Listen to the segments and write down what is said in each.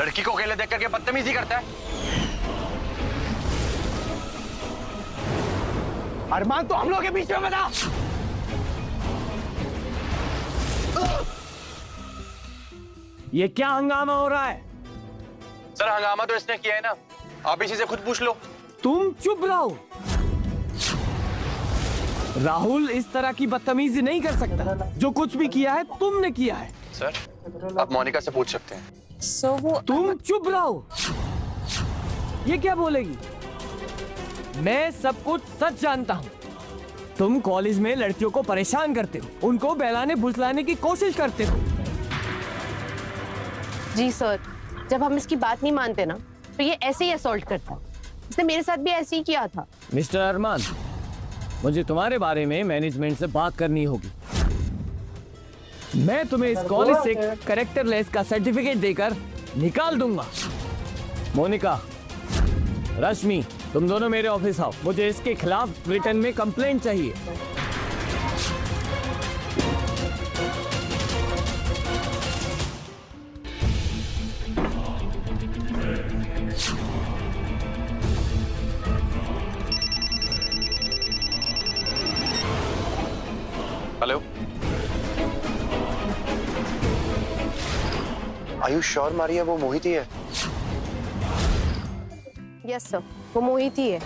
लड़की को अकेले देख करके बदतमीजी करता है। अरमान तो हम लोग के बीच में बता। ये क्या हंगामा हो रहा है? सर हंगामा तो इसने किया है ना, आप इसी से खुद पूछ लो। तुम चुप रहो। राहुल इस तरह की बदतमीजी नहीं कर सकता। जो कुछ भी किया है तुमने किया है। सर आप मोनिका से पूछ सकते हैं। तुम चुप रहो। ये क्या बोलेगी? मैं सब कुछ सच जानता हूँ। तुम कॉलेज में लड़कियों को परेशान करते हो, उनको बहलाने फुसलाने की कोशिश करते हो। जी सर, जब हम इसकी बात नहीं मानते ना तो ये ऐसे ही असॉल्ट करता है। इसने मेरे साथ भी ऐसे ही किया था। मिस्टर अरमान, मुझे तुम्हारे बारे में मैनेजमेंट से बात करनी होगी। मैं तुम्हें इस कॉलेज से कैरेक्टरलेस का सर्टिफिकेट देकर निकाल दूंगा। मोनिका, रश्मि, तुम दोनों मेरे ऑफिस आओ। मुझे इसके खिलाफ रिटर्न में कंप्लेंट चाहिए। हेलो, आयुष श्योर मारिया वो मोहित ही है? यस सर, वो मोहित ही है।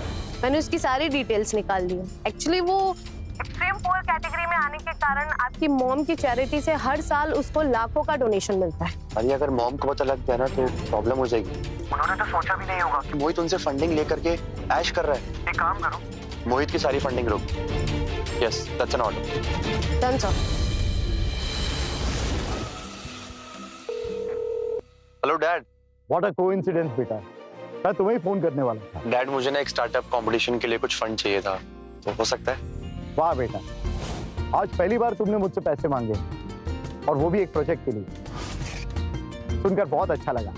मैंने उसकी सारी डिटेल्स निकाल ली। एक्चुअली वो एक्सट्रीम पुअर कैटेगरी में आने के कारण आपकी मॉम की चैरिटी से हर साल उसको लाखों का डोनेशन मिलता है। अरे अगर मॉम को पता लग गया ना तो प्रॉब्लम हो जाएगी। उन्होंने तो सोचा भी नहीं होगा कि मोहित उनसे फंडिंग लेकर के ऐश कर रहा है। एक काम करो, मोहित की सारी फंडिंग रोक। Yes, that's an order. Done sir. Hello dad. What a coincidence बेटा, मैं तुम्हें ही फोन करने वाला था। डैड मुझे ना एक स्टार्टअप कंपटीशन के लिए कुछ फंड चाहिए था, तो हो सकता है? वाह बेटा, आज पहली बार तुमने मुझसे पैसे मांगे और वो भी एक प्रोजेक्ट के लिए। सुनकर बहुत अच्छा लगा।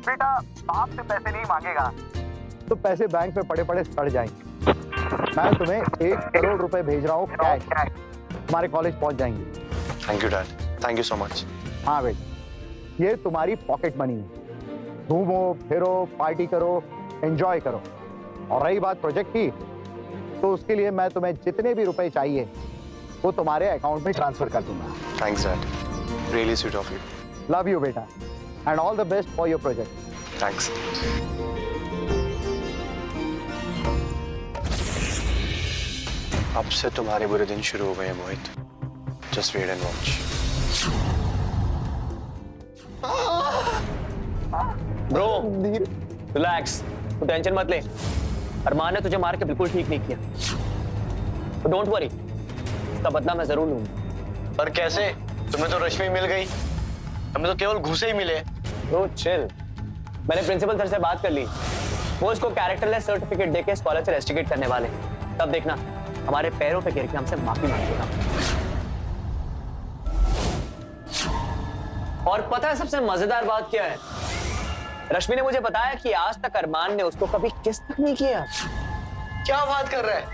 बेटा बाप से पैसे नहीं मांगेगा तो पैसे बैंक में पड़े पड़े सड़ जाएंगे। मैं तुम्हें 1 करोड़ रुपए भेज रहा हूँ कैश, तुम्हारे कॉलेज पहुंच जाएंगे। Thank you dad, thank you so much. हाँ बेटा, ये तुम्हारी पॉकेट मनी है। घूमो फिरो, पार्टी करो, एंजॉय करो। और रही बात प्रोजेक्ट की, तो उसके लिए मैं तुम्हें जितने भी रुपए चाहिए वो तुम्हारे अकाउंट में ट्रांसफर कर दूंगा। Thanks dad, really sweet of you. Love you बेटा, and all the best for your project. Thanks. अब से तुम्हारे बुरे दिन शुरू हो गए हैं Mohit. Just wait and watch. Bro relax, तू टेंशन मत ले। अरमान ने तुझे मार के बिल्कुल ठीक नहीं किया, तो डोंट वरी, इसका बदला मैं जरूर लूंगा। पर कैसे? तुम्हें तो रश्मि मिल गई, हमें तो केवल घूसे ही मिले। ब्रो चिल, मैंने प्रिंसिपल सर से बात कर ली। वो इसको कैरेक्टरलेस सर्टिफिकेट देके इस कॉलेज से रेस्टिकेट करने वाले। तब देखना हमारे पैरों पे गिर के हमसे माफी मांगेगा। और पता है सबसे मजेदार बात क्या है? रश्मि ने मुझे बताया कि आज तक अरमान ने उसको कभी किस तक नहीं किया। क्या बात कर रहे हैं?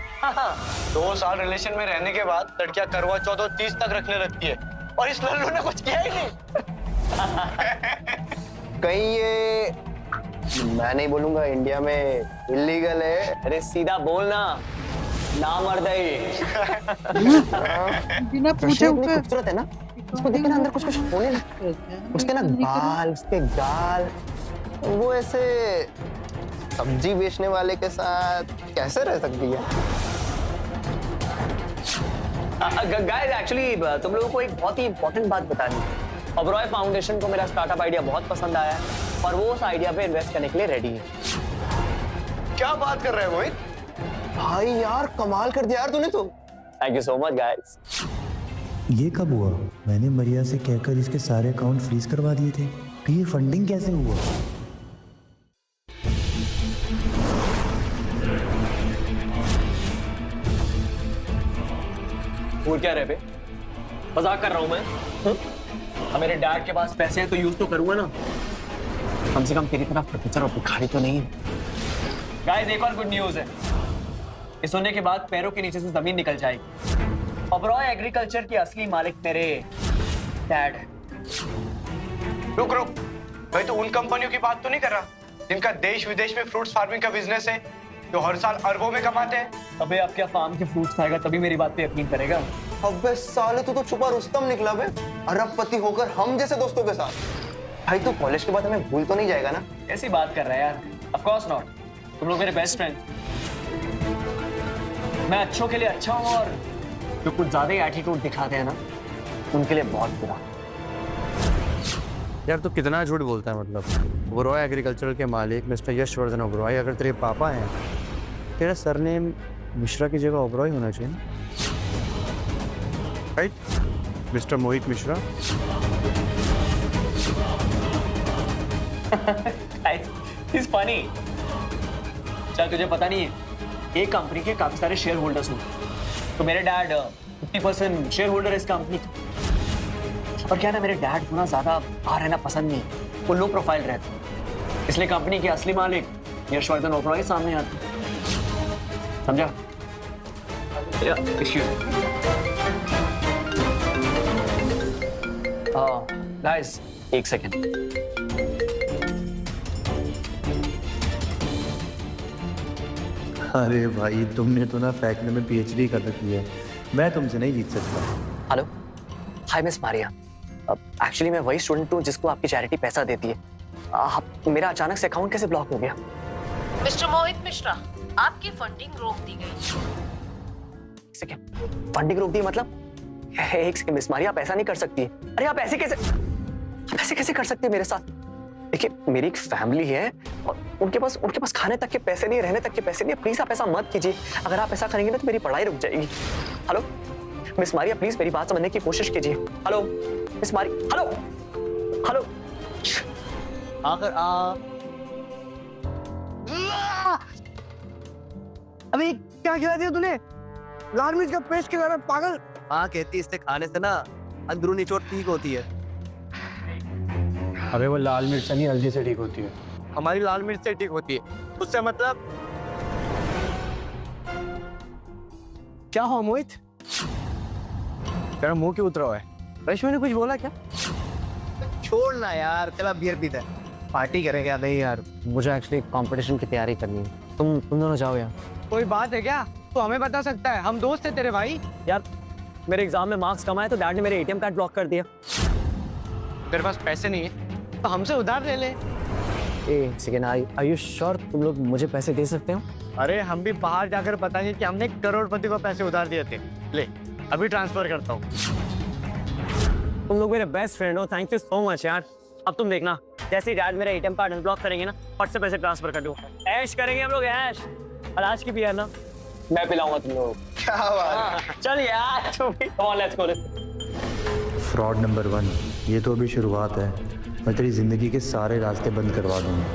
2 साल रिलेशन में रहने के बाद लड़कियां करवा चौथ और 30 तक रखने लगती है, और इस लल्लू ने कुछ किया ही नहीं। कहीं ये, मैं नहीं बोलूंगा, इंडिया में इलीगल है? अरे सीधा बोलना, नामर्दई। बिना पूछे खूबसूरत है ना, उसको देखे ना अंदर कुछ कुछ होने लगता है। उसके ना बाल, उसके गाल, वो ऐसे सब्जी बेचने वाले के साथ कैसे रह सकती है? गाइस एक्चुअली तुम लोगों को एक बहुत ही इंपॉर्टेंट बात बतानी है। ओबरॉय फाउंडेशन को मेरा स्टार्टअप आइडिया बहुत पसंद आया है और वो उस आइडिया पे इन्वेस्ट करने के लिए रेडी है। क्या बात कर रहे हैं मोहित? भाई यार कमाल कर दिया यार तूने तो। Thank you so much guys. ये कब हुआ? मैंने मरिया से कहकर इसके सारे अकाउंट फ्रीज करवा दिए थे, तो ये फंडिंग कैसे हुआ? वो क्या रहे बे? मजाक कर रहा हूं मैं। अब मेरे डैड के पास पैसे हैं तो यूज तो करूंगा ना। कम से कम तेरी तरह प्रोफेसर और भिखारी तो नहीं है। गाइस एक और गुड न्यूज है। इस होने के बाद पैरों के नीचे से जमीन निकल जाएगी। ओबरॉय एग्रीकल्चर की असली मालिक मेरे डैड है। रुक रुक, भाई तो उन कंपनियों की बात तो नहीं कर रहा जिनका देश विदेश में फ्रूट्स फार्मिंग का बिजनेस है, जो हर साल अरबों में कमाते हैं। अबे आप क्या फार्म के फ्रूट्स खाएगा तभी मेरी बात पे यकीन करेगा? अबे साले तू तो छुपा रुस्तम निकला बे, अरबपति होकर हम जैसे दोस्तों के साथ। भाई तू कॉलेज के बाद हमें भूल तो नहीं जाएगा ना? ऐसी बात कर रहा है यार। ऑफ कोर्स नॉट, तुम लोग मेरे बेस्ट फ्रेंड। मैं अच्छों के लिए अच्छा हूँ और जो कुछ ज्यादा ही एटीट्यूड दिखाते हैं ना उनके लिए बहुत बुरा। यार तू कितना झूठ बोलता है। मतलब ओबरॉय एग्रीकल्चर के मालिक मिस्टर यशवर्धन ओबरॉय अगर तेरे पापा हैं, तेरा सरनेम मिश्रा की जगह ओबरॉय होना चाहिए ना, राइट मिस्टर मोहित मिश्रा? He's funny। चल तुझे पता नहीं है एक कंपनी के काफी सारे शेयर होल्डर्स हूँ, तो मेरे डैड 50% शेयर होल्डर है इस कंपनी के। पर क्या ना मेरे डैड को ना ज्यादा बाहर रहना पसंद नहीं, वो लो प्रोफाइल रहते हैं, इसलिए कंपनी के असली मालिक यशवर्धन ओबरॉय सामने आते, समझा? गाइस एक सेकेंड। अरे भाई तुमने तो ना फेंकने में पीएचडी कर रखी है, मैं तुमसे नहीं जीत सकता। Hello, hi miss Maria. Actually मैं वही स्टूडेंट हूँ जिसको आपकी चैरिटी पैसा देती है। मेरा अचानक से अकाउंट कैसे ब्लॉक हो गया? मिस्टर मोहित मिश्रा, आपकी फंडिंग रोक दी गई। सेकेंड, फंडिंग रोक दी मतलब? एक सेकेंड मिस मारिया, आप ऐसा नहीं कर सकती। अरे आप ऐसे कैसे कर सकती है मेरे साथ? देखिए मेरी एक फैमिली है और उनके पास खाने तक के पैसे नहीं, रहने तक के पैसे नहीं। प्लीज आप ऐसा मत कीजिए, अगर आप ऐसा करेंगे ना तो मेरी पढ़ाई रुक जाएगी। हेलो मिस मारिया, प्लीज मेरी बात समझने की कोशिश कीजिए। हेलो मिस मारी, हेलो। आकर अभी क्या खिला दिया तूने? लाल मिर्च का पेस्ट खिला रहा पागल। हाँ कहती इससे खाने से ना अंदरूनी चोट ठीक होती है। अबे वो लाल मिर्च नहीं हल्दी से ठीक होती है। हमारी लाल मिर्च से ठीक होती है, उससे मतलब क्या हो मोहित? तेरा मुंह क्यों उतरा हुआ है? रश्मि ने कुछ बोला क्या? छोड़ना यार, चला बियर पीता है, पार्टी करेंगे। नहीं यार, मुझे एक्चुअली कंपटीशन की तैयारी करनी है। तुम दोनों जाओ यार। कोई बात है क्या? तो हमें बता सकता है, हम दोस्त है तेरे भाई। यार मेरे एग्जाम में मार्क्स कम आए तो डैड ने मेरे एटीएम कार्ड ब्लॉक कर दिया। तेरे पास पैसे नहीं है तो हमसे उधार ले ले। एक सेकेंड, आर यू श्योर तुम लोग मुझे पैसे दे सकते हो? अरे हम भी बाहर जाकर बताएंगे कि हमने करोड़पति को पैसे उधार दिए थे। ले अभी ट्रांसफर करता हूँ। तुम लोग मेरे बेस्ट फ्रेंड हो, थैंक यू सो मच यार। अब तुम देखना, जैसे ही डैड मेरा एटीएम कार्ड अनब्लॉक करेंगे ना, फट से पैसे ट्रांसफर कर दो। ऐश करेंगे हम लोग, ऐश। और आज की पिया ना मैं पिलाऊंगा तुम लोग। क्या बात? चल यार तुम भी, come on let's go. Fraud number 1, ये तो अभी शुरुआत है, मैं तेरी जिंदगी के सारे रास्ते बंद करवा दूंगा।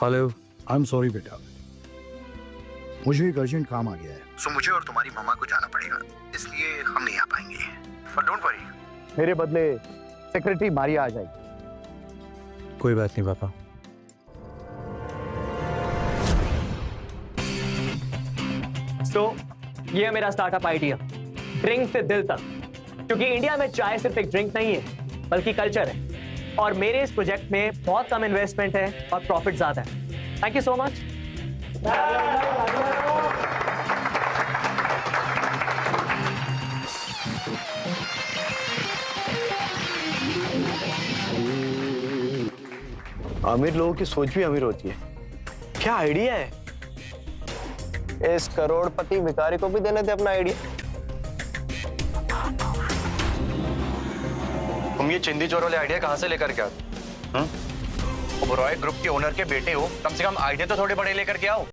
हेलो। आई एम सॉरी बेटा, मुझे एक अर्जेंट काम आ गया है, सो मुझे और तुम्हारी मम्मा को जाना पड़ेगा, इसलिए हम नहीं आ पाएंगे। पर डोंट वरी, मेरे बदले सेक्रेटरी मारिया आ जाएगी। कोई बात नहीं पापा। ये है मेरा स्टार्टअप आइडिया, ड्रिंक से दिल तक। क्योंकि इंडिया में चाय सिर्फ एक ड्रिंक नहीं है बल्कि कल्चर है, और मेरे इस प्रोजेक्ट में बहुत कम इन्वेस्टमेंट है और प्रॉफिट ज्यादा है। Thank you so much. अमीर लोगों की सोच भी अमीर होती है। क्या आइडिया है? इस करोड़पति भिखारी को भी देने थे अपना आइडिया। तुम ये चिंदी चोर वाले आइडिया कहाँ से लेकर के आते? ओबरॉय ग्रुप के ओनर के बेटे हो, कम से कम आइडिया तो थोड़े बड़े लेकर के आओ।